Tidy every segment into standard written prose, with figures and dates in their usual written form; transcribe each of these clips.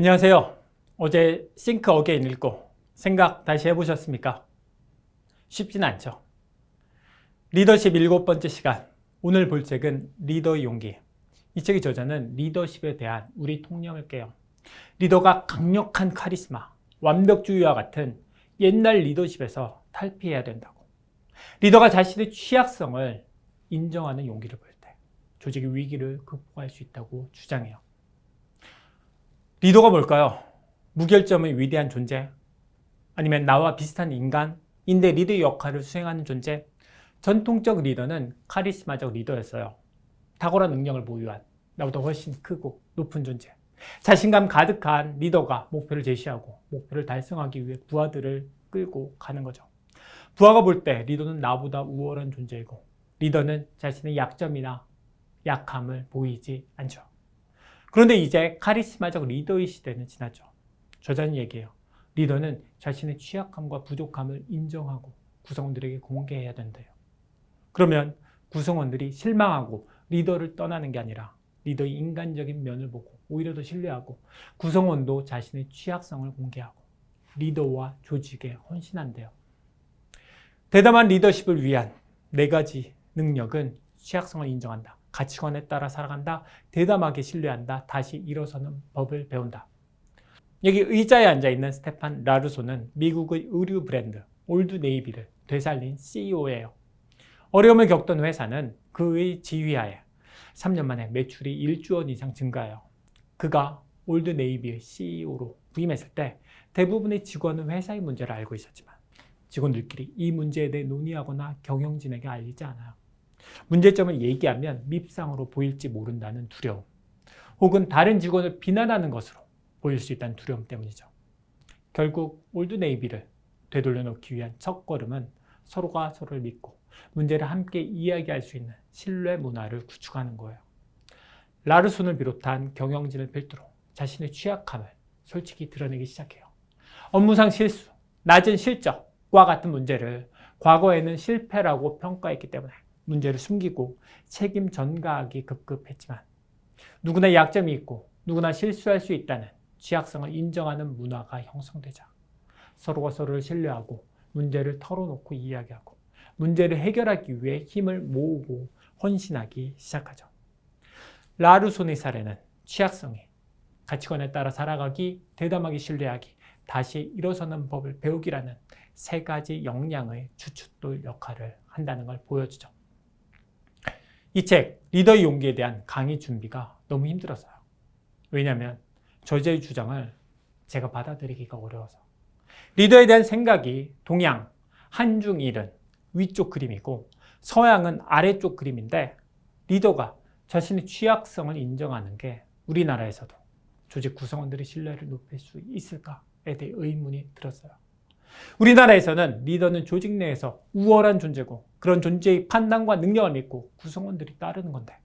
안녕하세요. 어제 Think Again 읽고 생각 다시 해보셨습니까? 쉽진 않죠. 리더십 7번째 시간. 오늘 볼 책은 리더의 용기. 이 책의 저자는 리더십에 대한 우리 통념을 깨요. 리더가 강력한 카리스마, 완벽주의와 같은 옛날 리더십에서 탈피해야 된다고. 리더가 자신의 취약성을 인정하는 용기를 보일 때 조직의 위기를 극복할 수 있다고 주장해요. 리더가 뭘까요? 무결점의 위대한 존재? 아니면 나와 비슷한 인간인데 리더의 역할을 수행하는 존재? 전통적 리더는 카리스마적 리더였어요. 탁월한 능력을 보유한 나보다 훨씬 크고 높은 존재. 자신감 가득한 리더가 목표를 제시하고 목표를 달성하기 위해 부하들을 끌고 가는 거죠. 부하가 볼 때 리더는 나보다 우월한 존재이고 리더는 자신의 약점이나 약함을 보이지 않죠. 그런데 이제 카리스마적 리더의 시대는 지났죠. 저자는 얘기해요. 리더는 자신의 취약함과 부족함을 인정하고 구성원들에게 공개해야 된대요. 그러면 구성원들이 실망하고 리더를 떠나는 게 아니라 리더의 인간적인 면을 보고 오히려 더 신뢰하고 구성원도 자신의 취약성을 공개하고 리더와 조직에 헌신한대요. 대담한 리더십을 위한 4가지 능력은 취약성을 인정한다. 가치관에 따라 살아간다. 대담하게 신뢰한다. 다시 일어서는 법을 배운다. 여기 의자에 앉아있는 스테판 라루소는 미국의 의류 브랜드 올드네이비를 되살린 CEO예요. 어려움을 겪던 회사는 그의 지휘하에 3년 만에 매출이 1조 원 이상 증가해요. 그가 올드네이비의 CEO로 부임했을 때 대부분의 직원은 회사의 문제를 알고 있었지만 직원들끼리 이 문제에 대해 논의하거나 경영진에게 알리지 않아요. 문제점을 얘기하면 밉상으로 보일지 모른다는 두려움, 혹은 다른 직원을 비난하는 것으로 보일 수 있다는 두려움 때문이죠. 결국 올드네이비를 되돌려 놓기 위한 첫걸음은 서로가 서로를 믿고 문제를 함께 이야기할 수 있는 신뢰 문화를 구축하는 거예요. 라르손을 비롯한 경영진을 필두로 자신의 취약함을 솔직히 드러내기 시작해요. 업무상 실수, 낮은 실적과 같은 문제를 과거에는 실패라고 평가했기 때문에 문제를 숨기고 책임 전가하기 급급했지만 누구나 약점이 있고 누구나 실수할 수 있다는 취약성을 인정하는 문화가 형성되자 서로가 서로를 신뢰하고 문제를 털어놓고 이야기하고 문제를 해결하기 위해 힘을 모으고 헌신하기 시작하죠. 라루손의 사례는 취약성이 가치관에 따라 살아가기, 대담하게 신뢰하기, 다시 일어서는 법을 배우기라는 3가지 역량의 주춧돌 역할을 한다는 걸 보여주죠. 이 책 리더의 용기에 대한 강의 준비가 너무 힘들었어요. 왜냐하면 저자의 주장을 제가 받아들이기가 어려워서. 리더에 대한 생각이 동양, 한중일은 위쪽 그림이고 서양은 아래쪽 그림인데 리더가 자신의 취약성을 인정하는 게 우리나라에서도 조직 구성원들의 신뢰를 높일 수 있을까에 대해 의문이 들었어요. 우리나라에서는 리더는 조직 내에서 우월한 존재고 그런 존재의 판단과 능력을 믿고 구성원들이 따르는 건데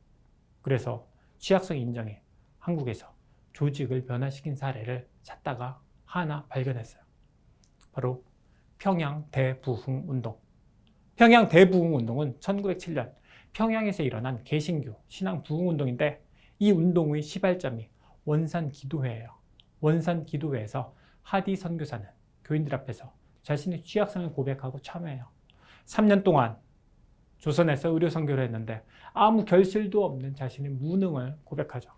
그래서 취약성 인정에 한국에서 조직을 변화시킨 사례를 찾다가 하나 발견했어요. 바로 평양 대부흥운동. 평양 대부흥운동은 1907년 평양에서 일어난 개신교 신앙 부흥운동인데 이 운동의 시발점이 원산기도회예요. 원산기도회에서 하디 선교사는 교인들 앞에서 자신의 취약성을 고백하고 참여해요. 3년 동안 조선에서 의료 선교를 했는데 아무 결실도 없는 자신의 무능을 고백하죠.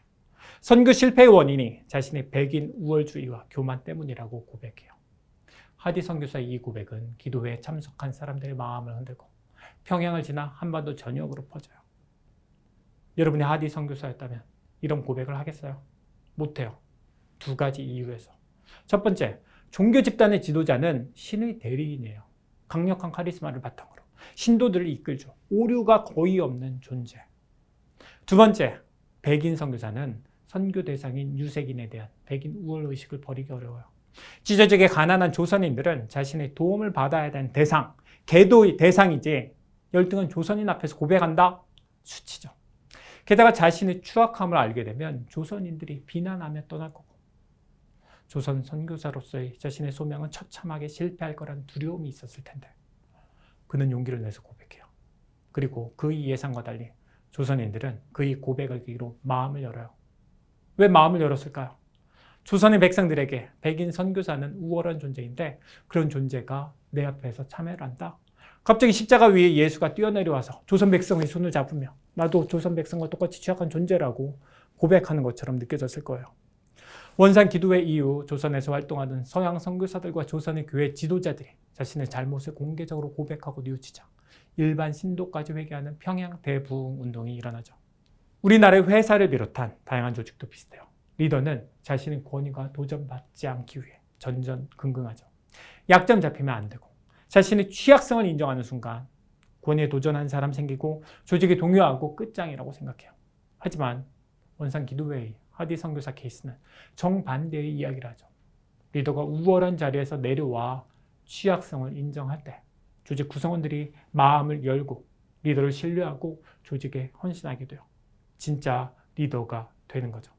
선교 실패의 원인이 자신의 백인 우월주의와 교만 때문이라고 고백해요. 하디 선교사의 이 고백은 기도회에 참석한 사람들의 마음을 흔들고 평양을 지나 한반도 전역으로 퍼져요. 여러분이 하디 선교사였다면 이런 고백을 하겠어요? 못해요. 2가지 이유에서. 첫 번째, 종교 집단의 지도자는 신의 대리인이에요. 강력한 카리스마를 바탕으로 신도들을 이끌죠. 오류가 거의 없는 존재. 2번째, 백인 선교사는 선교 대상인 유색인에 대한 백인 우월의식을 버리기 어려워요. 지저직에 가난한 조선인들은 자신의 도움을 받아야 되는 대상, 계도의 대상이지 열등한 조선인 앞에서 고백한다? 수치죠. 게다가 자신의 추악함을 알게 되면 조선인들이 비난하며 떠날 거고 조선 선교사로서의 자신의 소명은 처참하게 실패할 거라는 두려움이 있었을 텐데 그는 용기를 내서 고백해요. 그리고 그의 예상과 달리 조선인들은 그의 고백을 계기로 마음을 열어요. 왜 마음을 열었을까요? 조선의 백성들에게 백인 선교사는 우월한 존재인데 그런 존재가 내 앞에서 참회를 한다. 갑자기 십자가 위에 예수가 뛰어내려와서 조선 백성의 손을 잡으며 나도 조선 백성과 똑같이 취약한 존재라고 고백하는 것처럼 느껴졌을 거예요. 원산 기도회 이후 조선에서 활동하는 서양 선교사들과 조선의 교회 지도자들이 자신의 잘못을 공개적으로 고백하고 뉘우치자 일반 신도까지 회개하는 평양 대부흥 운동이 일어나죠. 우리나라의 회사를 비롯한 다양한 조직도 비슷해요. 리더는 자신의 권위가 도전받지 않기 위해 전전긍긍하죠. 약점 잡히면 안 되고 자신의 취약성을 인정하는 순간 권위에 도전하는 사람 생기고 조직에 동요하고 끝장이라고 생각해요. 하지만 원산 기도회의 하디 선교사 케이스는 정반대의 이야기를 하죠. 리더가 우월한 자리에서 내려와 취약성을 인정할 때 조직 구성원들이 마음을 열고 리더를 신뢰하고 조직에 헌신하게 돼요. 진짜 리더가 되는 거죠.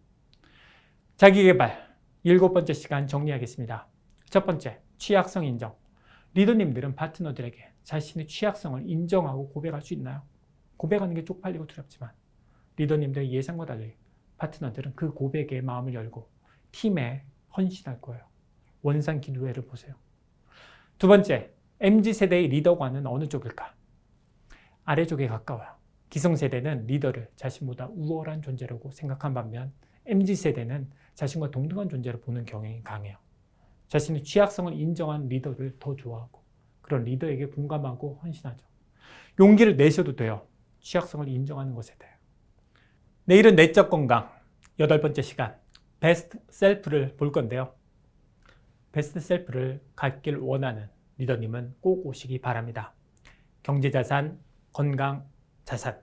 자기계발 7번째 시간 정리하겠습니다. 첫 번째, 취약성 인정. 리더님들은 파트너들에게 자신의 취약성을 인정하고 고백할 수 있나요? 고백하는 게 쪽팔리고 두렵지만 리더님들의 예상과 달리 파트너들은 그 고백에 마음을 열고 팀에 헌신할 거예요. 원산 기도회를 보세요. 두 번째, MZ세대의 리더관은 어느 쪽일까? 아래쪽에 가까워요. 기성세대는 리더를 자신보다 우월한 존재라고 생각한 반면 MZ세대는 자신과 동등한 존재로 보는 경향이 강해요. 자신의 취약성을 인정한 리더를 더 좋아하고 그런 리더에게 공감하고 헌신하죠. 용기를 내셔도 돼요. 취약성을 인정하는 것에 대해. 내일은 내적 건강 8번째 시간 베스트 셀프를 볼 건데요. 베스트 셀프를 갖길 원하는 리더님은 꼭 오시기 바랍니다. 경제자산, 건강, 자산